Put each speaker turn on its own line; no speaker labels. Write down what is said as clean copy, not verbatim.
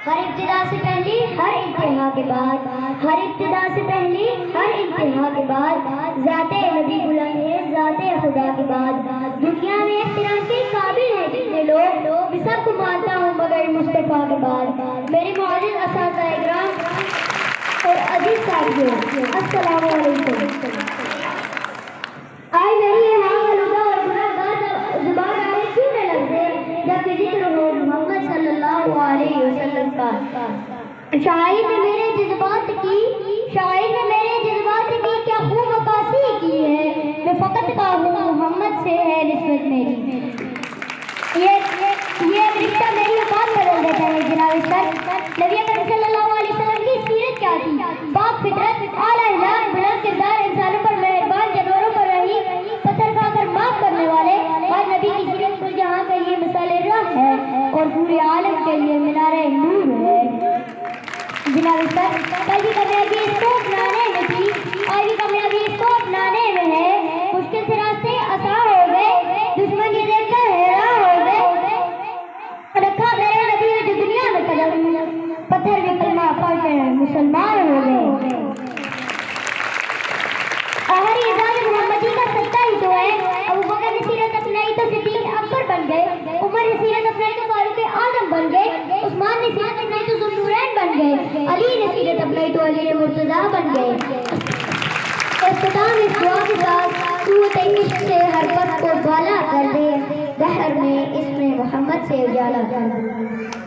ہر ابتدا سے پہلی ہر انتہا کے بعد، ہر ابتدا سے پہلی ہر انتہا کے بعد، ذات نبی بلند ہے ذات خدا کے بعد۔ دنیا میں احترام کے قابل ہیں جتنے لوگ، میں سب کو مانتا ہوں مگر مصطفیٰ کے بعد۔ میرے معزز اساتذہ اکرام اور عزیز ساتھیوں، السلام علیکم۔ آج میری یہاں آلودہ اور گناہگار زبان آئے کیوں نہ لگتے جب کہ ذکر ہو محمد صلی اللہ علیہ وسلم کا۔ شاعر نے میرے جذبات کی کیا خوب عکاسی کی ہے، میں فقط کا ہوں محمد سے ہے نسبت میری۔ یہ رشتہ میری اوقات بدل دیتا ہے جناب سر۔ نبی اکرم صلی اللہ علیہ وسلم کی سیرت کیا تھی؟ پاک فطرت، اعلیٰ اخلاق، بلند کردار، انسانوں پر مہربان، جانوروں پر رحیم، پتھر کھا کر معاف کرنے والے۔ آج نبی کی سیرت کل جہاں کے لیے مثال راہ ہے اور پورے عالم کے لیے مینار نور ہے۔ جناب سر، کل کی کامیابی اس کو اپنانے میں تھی، آج کی کامیابی اس کو اپنانے میں ہے۔ مشکل سے راستے آسان ہو گئے، دشمن یہ دیکھ کر حیران ہو گئے، رکھا میرے نبی نے جو دنیا میں قدم، پتھر بھی کلمہ پڑھ کر مسلمان ہو گئے۔ ہر اعزاز محمدی کا سچا ہی تو ہے۔ ابو بکر نے سیرت اپنائی تو صدیق اکبر بن گئے، عمر نے سیرت اپنائی تو فاروق اعظم بن گئے، عثمان نے سیرت اپنائی تو ذوالنورین بن گئے، علی نے سیرت اپنائی تو علی مرتضیٰ بن گئے۔ اختتام اس دعا کے ساتھ قوت عشق سے ہر پت کو بالا کر دے، دہر میں اس میں محمد سے اجالا کر دے۔